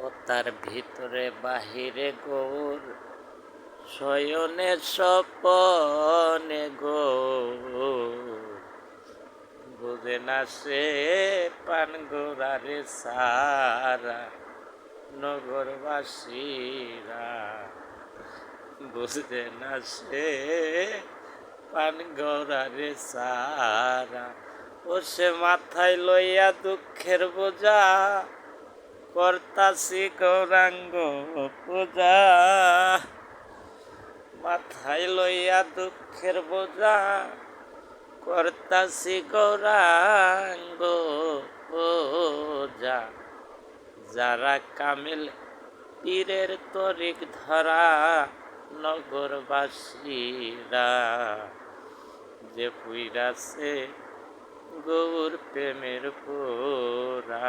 ও তার ভিতরে বাহিরে গৌর, শয়নে স্বপনে গৌর, বুঝে না সে পান গোরারে সারা নগরবাসীরা, বুঝে না সে পান গোরারে সারা। ও সে মাথায় লইয়া দুঃখের বোঝা, করতাছি গৌরাঙ্গ পূজা। মাথায় লইয়া দুঃখের বোঝা, করতাছি গৌরাঙ্গ পূজা। যারা কামিল পীরের তরিক ধরা নগরবাসীরা, যে পুইরাছে গৌর প্রেমের পোরা।